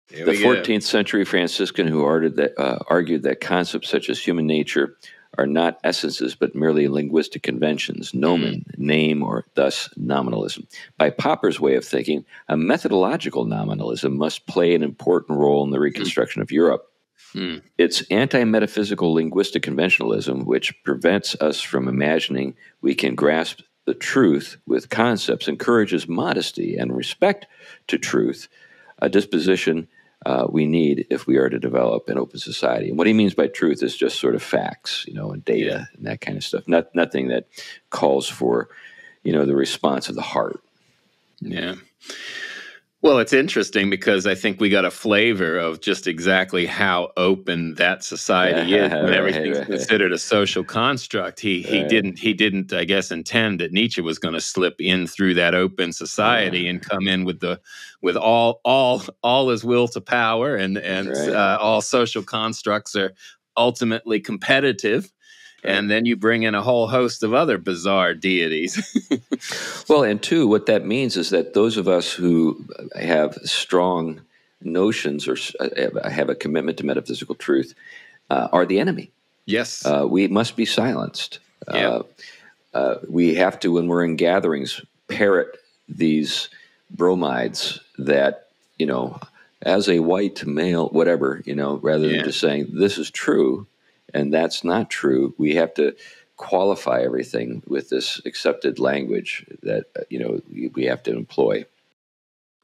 The 14th century Franciscan who argued that concepts such as human nature are not essences but merely linguistic conventions, nomen, name, or thus nominalism. By Popper's way of thinking, a methodological nominalism must play an important role in the reconstruction of Europe. It's anti-metaphysical linguistic conventionalism which prevents us from imagining we can grasp the truth with concepts, encourages modesty and respect to truth, a disposition we need if we are to develop an open society. And what he means by truth is just sort of facts, and data and that kind of stuff. Nothing that calls for, the response of the heart. Yeah. Well, it's interesting because I think we got a flavor of just exactly how open that society is when everything's considered a social construct. He didn't, I guess, intend that Nietzsche was going to slip in through that open society and come in with all his will to power and all social constructs are ultimately competitive. And then you bring in a whole host of other bizarre deities. Well, and two, what that means is that those of us who have strong notions or have a commitment to metaphysical truth are the enemy. Yes. We must be silenced. We have to, when we're in gatherings, parrot these bromides that, as a white male, whatever, rather than just saying, this is true. And that's not true. We have to qualify everything with this accepted language that we have to employ.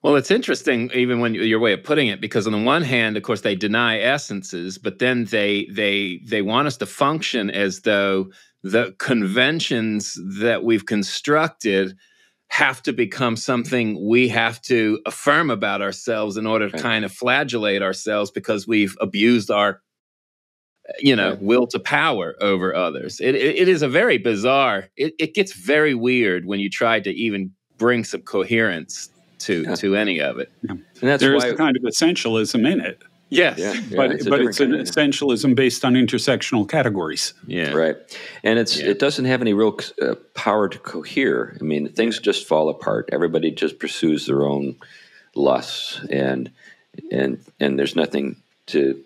Well, it's interesting, even when your way of putting it, because on the one hand, of course, they deny essences, but then they want us to function as though the conventions that we've constructed have to become something we have to affirm about ourselves in order to kind of flagellate ourselves because we've abused our will to power over others. It is a very bizarre, it gets very weird when you try to even bring some coherence to any of it. Yeah. And there's a kind of essentialism in it. Yes. But it's an essentialism based on intersectional categories. Yeah. Right. And it doesn't have any real power to cohere. I mean, things just fall apart. Everybody just pursues their own lusts and there's nothing to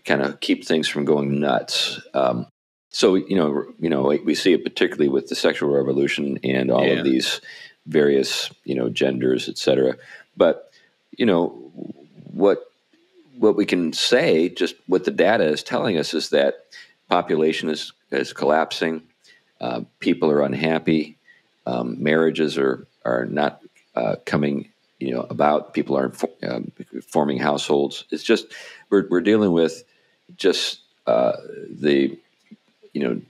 kind of keep things from going nuts. So we see it particularly with the sexual revolution and all of these various genders, etc. But what we can say, just what the data is telling us, is that population is collapsing. People are unhappy. Marriages are not coming about. People aren't forming households. It's just we're dealing with just the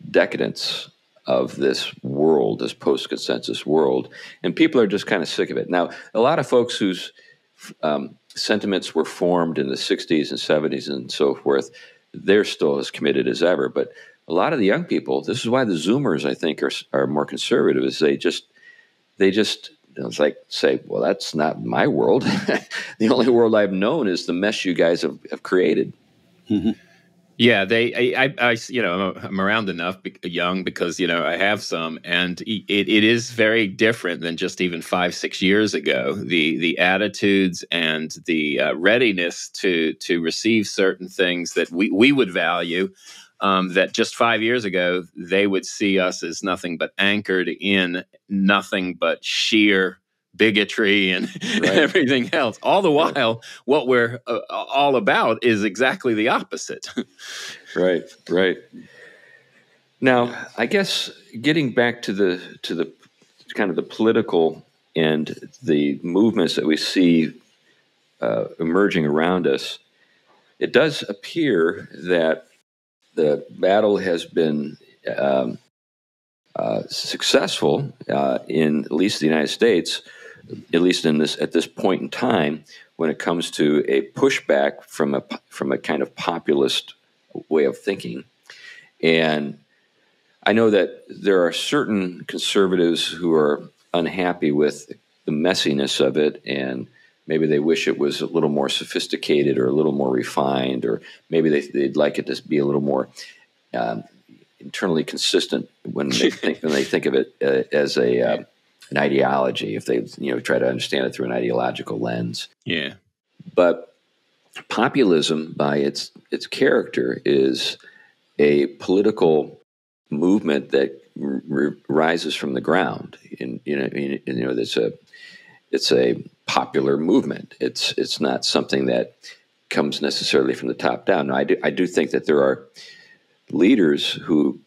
decadence of this world, this post-consensus world, and people are just kind of sick of it. Now, a lot of folks whose sentiments were formed in the 60s and 70s and so forth, they're still as committed as ever. But a lot of the young people, this is why the Zoomers, I think, are more conservative, is they just And it's like, say, well, that's not my world. The only world I've known is the mess you guys have created. Mm-hmm. Yeah, I'm around enough, young, because, I have some, and it is very different than just even 5-6 years ago. The attitudes and the readiness to receive certain things that we would value, that just 5 years ago, they would see us as nothing but anchored in nothing but sheer bigotry and everything else. All the while, what we're all about is exactly the opposite. Right. Now, I guess getting back to the kind of the political and the movements that we see emerging around us, it does appear that the battle has been successful in at least the United States, at least at this point in time, when it comes to a pushback from a kind of populist way of thinking. And I know that there are certain conservatives who are unhappy with the messiness of it, and maybe they wish it was a little more sophisticated or a little more refined, or maybe they'd like it to be a little more internally consistent when they think of it as an ideology, if they try to understand it through an ideological lens. Yeah. But populism, by its character, is a political movement that rises from the ground. It's a popular movement. It's not something that comes necessarily from the top down. Now, I do think that there are leaders who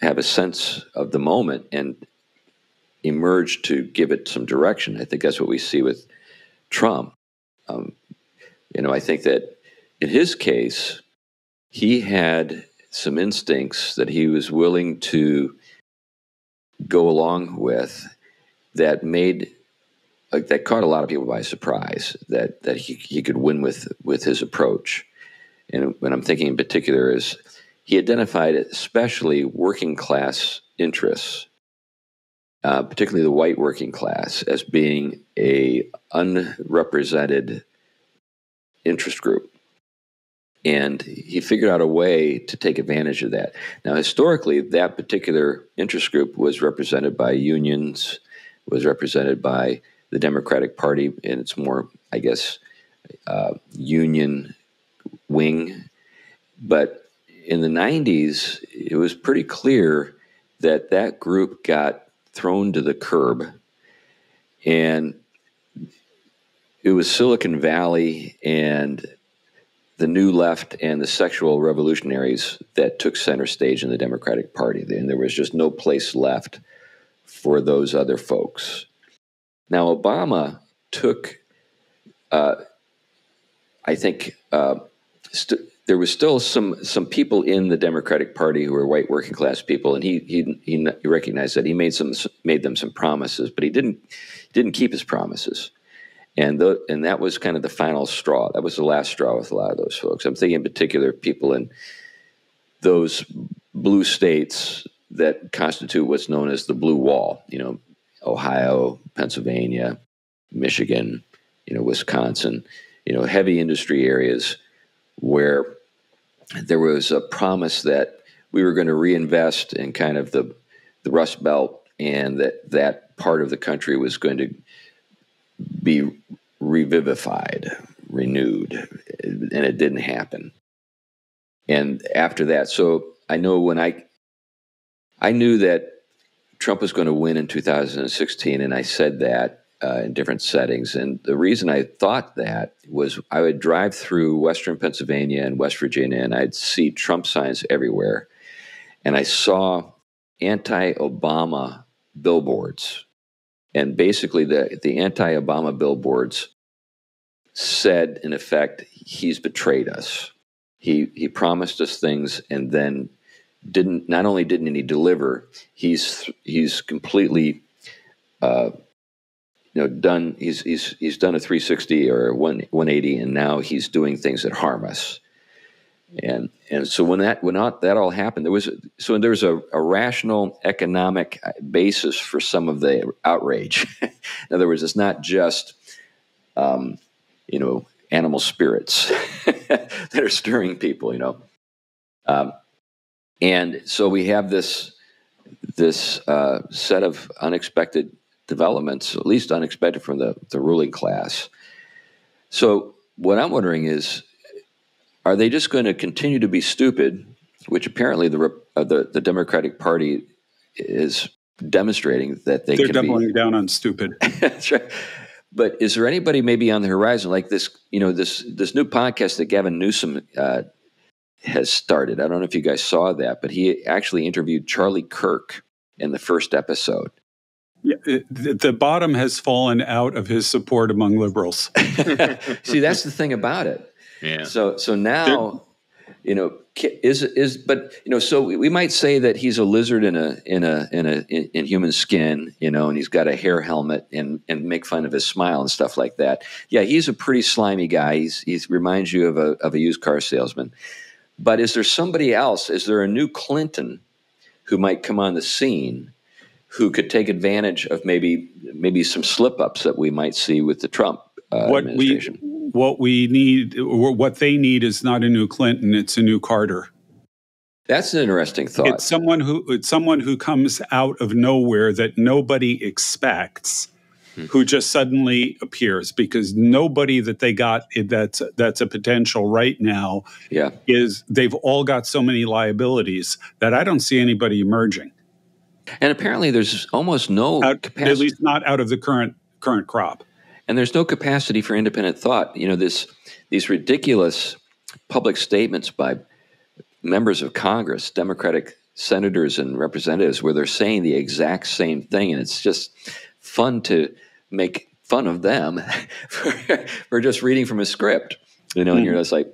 have a sense of the moment and emerge to give it some direction. I think that's what we see with Trump. I think that in his case, he had some instincts that he was willing to go along with that caught a lot of people by surprise, that he could win with his approach. And what I'm thinking in particular is he identified especially working class interests, particularly the white working class, as being a unrepresented interest group. And he figured out a way to take advantage of that. Now, historically, that particular interest group was represented by unions, was represented by the Democratic Party in its more, I guess, union wing. But in the 90s, it was pretty clear that group got thrown to the curb. And it was Silicon Valley and the New Left and the sexual revolutionaries that took center stage in the Democratic Party. And there was just no place left for those other folks. Now, Obama took, I think, there was still some people in the Democratic Party who were white working class people, and he recognized that. He made them some promises, but he didn't keep his promises. And that was kind of the final straw. That was the last straw with a lot of those folks. I'm thinking in particular people in those blue states that constitute what's known as the blue wall, Ohio, Pennsylvania, Michigan, Wisconsin, heavy industry areas where there was a promise that we were going to reinvest in kind of the Rust Belt, and that part of the country was going to be revivified, renewed, and it didn't happen. And after that, so I know when I knew that Trump was going to win in 2016, and I said that in different settings. And the reason I thought that was I would drive through Western Pennsylvania and West Virginia, and I'd see Trump signs everywhere. And I saw anti-Obama billboards. And basically the anti-Obama billboards said, in effect, he's betrayed us. He promised us things and then not only didn't he deliver, he's completely done. He's done a 360 or 180, and now he's doing things that harm us. And so when that all happened, there was a rational economic basis for some of the outrage. In other words, it's not just, animal spirits that are stirring people, and so we have this set of unexpected developments, at least unexpected from the ruling class. So what I'm wondering is, are they just going to continue to be stupid, which apparently the Democratic Party is demonstrating that they're doubling down on stupid. That's right. But is there anybody maybe on the horizon like this? This new podcast that Gavin Newsom has started. I don't know if you guys saw that, but he actually interviewed Charlie Kirk in the first episode. Yeah, the bottom has fallen out of his support among liberals. See, that's the thing about it. Yeah. So now, so we might say that he's a lizard in human skin, and he's got a hair helmet and make fun of his smile and stuff like that. Yeah, he's a pretty slimy guy. He reminds you of a used car salesman. But is there somebody else? Is there a new Clinton who might come on the scene who could take advantage of maybe some slip-ups that we might see with the Trump administration? What we need, or what they need, is not a new Clinton; it's a new Carter. That's an interesting thought. It's someone who comes out of nowhere that nobody expects, who just suddenly appears, because nobody that they got that's a potential right now is they've all got so many liabilities that I don't see anybody emerging. And apparently there's almost no capacity. At least not out of the current crop. And there's no capacity for independent thought. These ridiculous public statements by members of Congress, Democratic senators and representatives, where they're saying the exact same thing. And it's just fun to make fun of them for just reading from a script, and you're just like,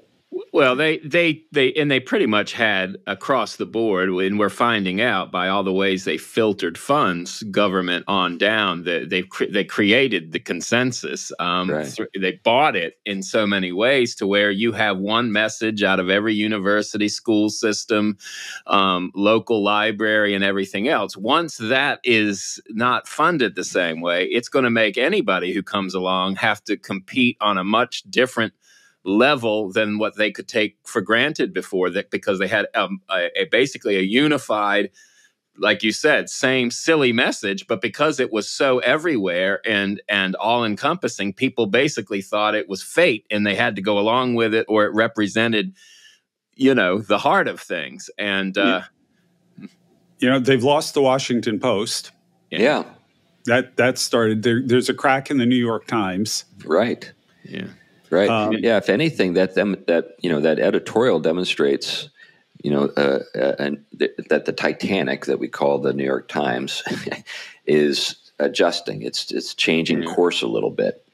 well, they pretty much had across the board, and we're finding out by all the ways they filtered funds, government on down, they created the consensus. Right. They bought it in so many ways to where you have one message out of every university, school system, local library, and everything else. Once that is not funded the same way, it's going to make anybody who comes along have to compete on a much different level than what they could take for granted before, that because they had basically a unified, like you said, same silly message, but because it was so everywhere and all encompassing, people basically thought it was fate and they had to go along with it, or it represented, the heart of things. And they've lost the Washington Post. Yeah. That started there's a crack in the New York Times. Right. Yeah. Right. If anything, that editorial demonstrates, that the Titanic that we call the New York Times is adjusting. It's changing course a little bit.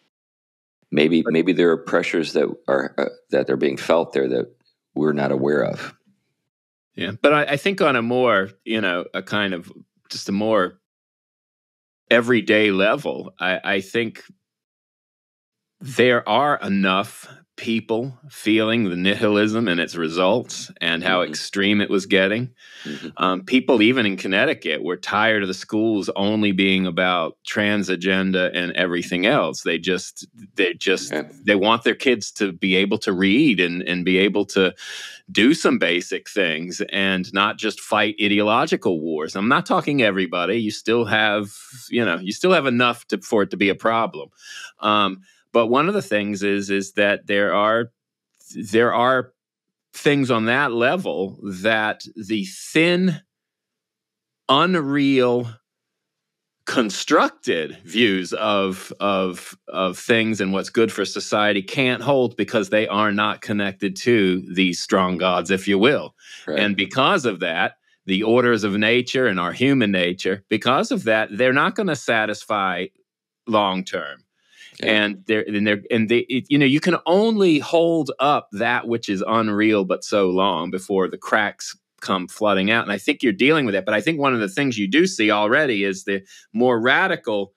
Maybe there are pressures that are being felt there that we're not aware of. Yeah, but I think on a more, a kind of just a more everyday level, I think there are enough people feeling the nihilism and its results and how extreme it was getting. People, even in Connecticut, were tired of the schools only being about trans agenda and everything else. They want their kids to be able to read and be able to do some basic things and not just fight ideological wars. I'm not talking everybody. You still have enough for it to be a problem. But one of the things is that there are things on that level that the thin, unreal, constructed views of things and what's good for society can't hold, because they are not connected to these strong gods, if you will. Right. And because of that, the orders of nature and our human nature, because of that, they're not going to satisfy long term. Yeah. You can only hold up that which is unreal but so long before the cracks come flooding out. And I think you're dealing with that. But I think one of the things you do see already is the more radical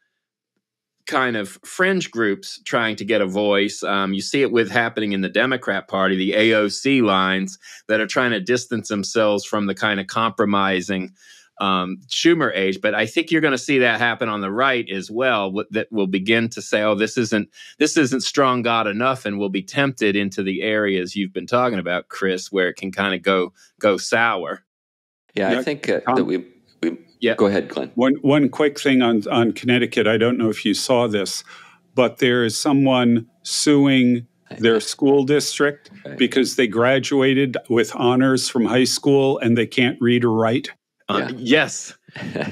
kind of fringe groups trying to get a voice. You see it happening in the Democrat Party, the AOC lines that are trying to distance themselves from the kind of compromising Schumer age. But I think you're going to see that happen on the right as well. That will begin to say, "Oh, this isn't strong God enough," and will be tempted into the areas you've been talking about, Chris, where it can kind of go sour. Yeah, I think that we yeah. Go ahead, Glenn. One quick thing on Connecticut. I don't know if you saw this, but there is someone suing their school district because they graduated with honors from high school and they can't read or write. Yes.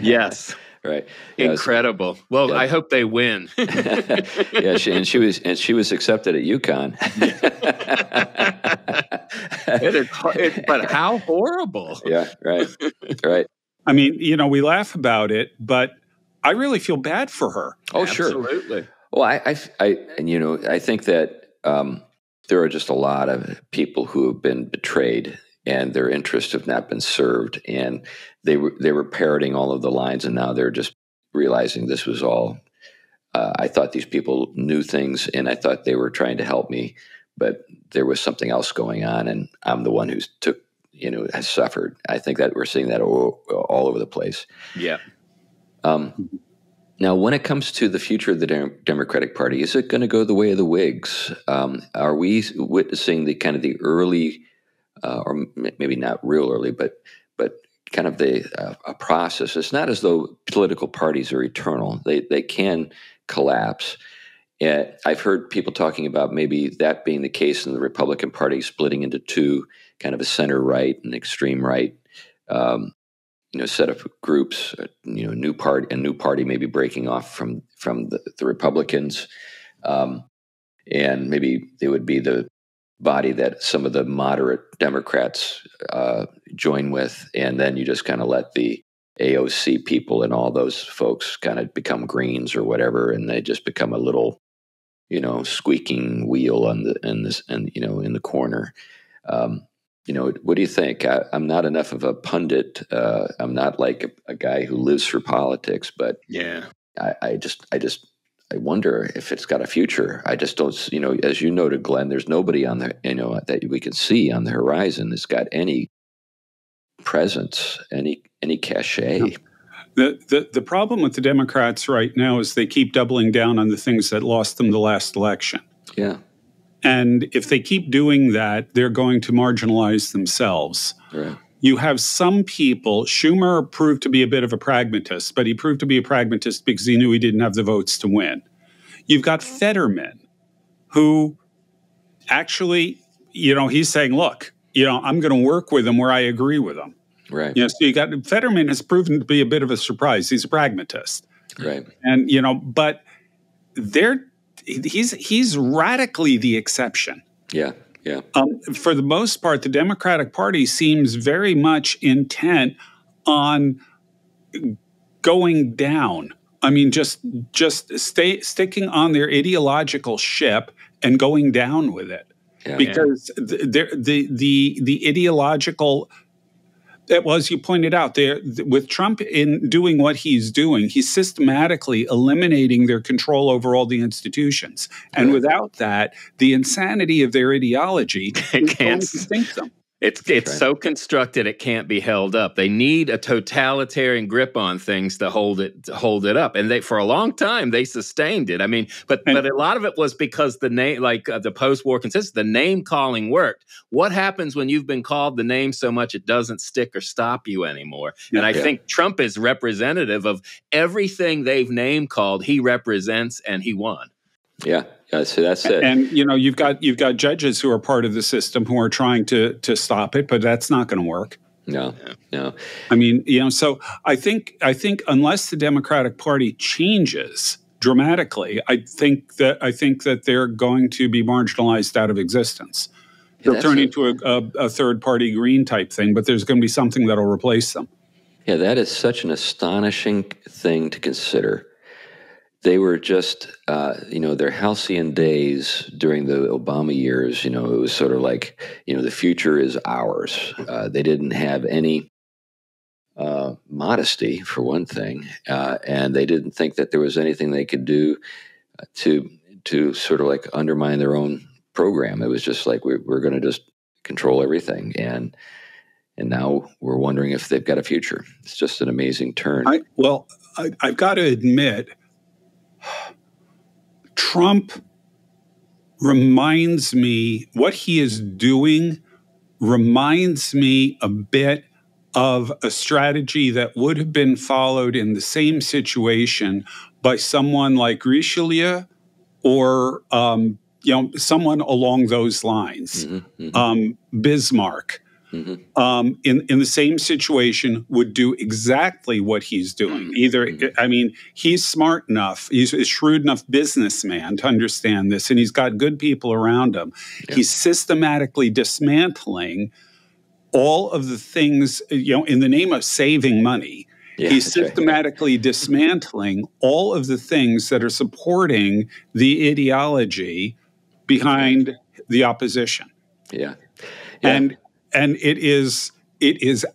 Yes. Right. Incredible. Well, I hope they win. Yeah, she was accepted at UConn. But how horrible. Yeah, right. I mean, we laugh about it, but I really feel bad for her. Oh, absolutely. Sure. Well, I think that there are just a lot of people who have been betrayed and their interests have not been served, and they were parroting all of the lines, and now they're just realizing this was all. I thought these people knew things, and I thought they were trying to help me, but there was something else going on, and I'm the one who has suffered. I think that we're seeing that all over the place. Yeah. Now, when it comes to the future of the Democratic Party, is it going to go the way of the Whigs? Are we witnessing the kind of the early, or maybe not real early, but kind of a process? It's not as though political parties are eternal; they can collapse. I've heard people talking about maybe that being the case in the Republican Party splitting into two, kind of a center right and extreme right. Set of groups, a new party maybe breaking off from the Republicans, and maybe they would be the body that some of the moderate Democrats join with, and then you just kind of let the AOC people and all those folks kind of become Greens or whatever, and they just become a little, squeaking wheel in the corner. What do you think? I'm not enough of a pundit. I'm not like a guy who lives for politics, but yeah, I wonder if it's got a future. I just don't, as you noted, Glenn, there's nobody on the, that we can see on the horizon that's got any presence, any cachet. The problem with the Democrats right now is they keep doubling down on the things that lost them the last election. Yeah. And if they keep doing that, they're going to marginalize themselves. Right. You have some people, Schumer proved to be a bit of a pragmatist, but he proved to be a pragmatist because he knew he didn't have the votes to win. You've got Fetterman, who actually, he's saying, look, I'm going to work with him where I agree with him. Right. So you got Fetterman has proven to be a bit of a surprise. He's a pragmatist. Right. And, but he's radically the exception. Yeah, yeah. For the most part, the Democratic Party seems very much intent on going down. I mean, just sticking on their ideological ship and going down with it, because the ideological. Well, as you pointed out, there with Trump in doing what he's doing, he's systematically eliminating their control over all the institutions. And without that, the insanity of their ideology can't sink them. It's so constructed it can't be held up. They need a totalitarian grip on things to hold it up, and they for a long time they sustained it. I mean, but a lot of it was because the name, the post-war consensus, the name calling worked. What happens when you've been called the name so much it doesn't stick or stop you anymore? And I think Trump is representative of everything they've name called. He represents, and he won. Yeah. So that's it. And you've got judges who are part of the system who are trying to stop it, but that's not going to work. No. I mean, so I think unless the Democratic Party changes dramatically, I think that they're going to be marginalized out of existence. They'll turn into a third party Green type thing, but there's going to be something that'll replace them. Yeah, that is such an astonishing thing to consider. They were just, their halcyon days during the Obama years, it was sort of like, the future is ours. They didn't have any modesty, for one thing, and they didn't think that there was anything they could do to sort of like undermine their own program. It was just like, we're going to just control everything. And And now we're wondering if they've got a future. It's just an amazing turn. I've got to admit, Trump reminds me, what he is doing reminds me a bit of a strategy that would have been followed in the same situation by someone like Richelieu or someone along those lines. Bismarck. In the same situation would do exactly what he's doing. He's smart enough, he's a shrewd enough businessman to understand this, and he's got good people around him. Yeah. He's systematically dismantling all of the things, in the name of saving money. Yeah, he's systematically dismantling all of the things that are supporting the ideology behind the opposition. Yeah. And it is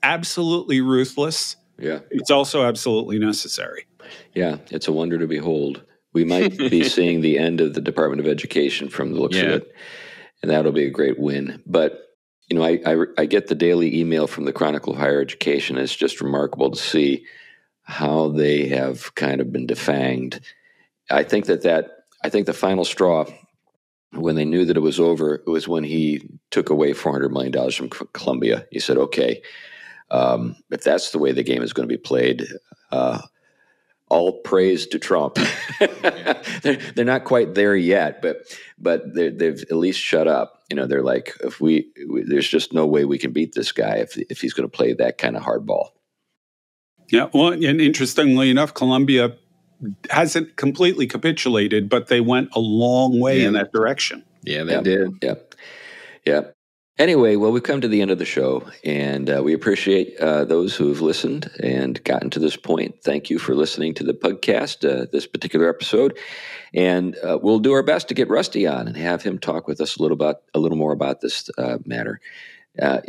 absolutely ruthless. Yeah. It's also absolutely necessary. Yeah, it's a wonder to behold. We might be seeing the end of the Department of Education from the looks of it, and that'll be a great win. But I get the daily email from the Chronicle of Higher Education. It's just remarkable to see how they have kind of been defanged. I think the final straw, when they knew that it was over, it was when he took away $400 million from Columbia. He said, okay, if that's the way the game is going to be played, all praise to Trump. They're not quite there yet, but they've at least shut up. They're like, there's just no way we can beat this guy if he's going to play that kind of hardball. Yeah, well, and interestingly enough, Columbia hasn't completely capitulated, but they went a long way in that direction. Yeah, they did. Yeah. Anyway, well, we've come to the end of the show, and we appreciate those who have listened and gotten to this point. Thank you for listening to the Pugcast, this particular episode. And we'll do our best to get Rusty on and have him talk with us a little more about this matter.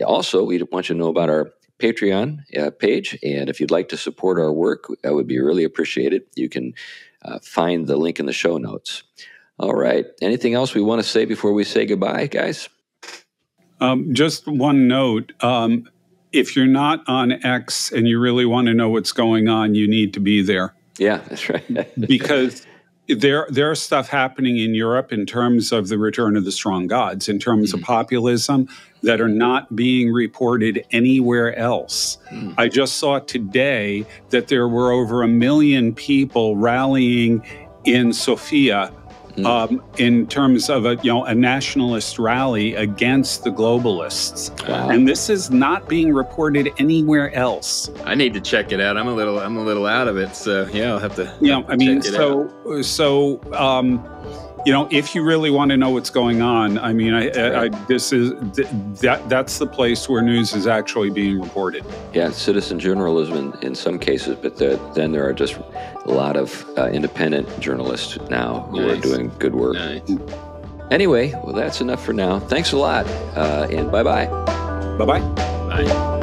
Also, we want you to know about our Patreon page, and if you'd like to support our work, that would be really appreciated. You can find the link in the show notes. All right. Anything else we want to say before we say goodbye, guys? Just one note. If you're not on X and you really want to know what's going on, you need to be there. Yeah, that's right. Because there's stuff happening in Europe in terms of the return of the strong gods, in terms of populism, that are not being reported anywhere else. I just saw today that there were over 1 million people rallying in Sofia in terms of a nationalist rally against the globalists. Wow. And this is not being reported anywhere else. I need to check it out. I'm a little out of it, so I'll have to. If you really want to know what's going on, that's the place where news is actually being reported. Yeah, citizen journalism in some cases, but then there are just a lot of independent journalists now who are doing good work. Nice. Anyway, well, that's enough for now. Thanks a lot, and bye-bye. Bye-bye. Bye.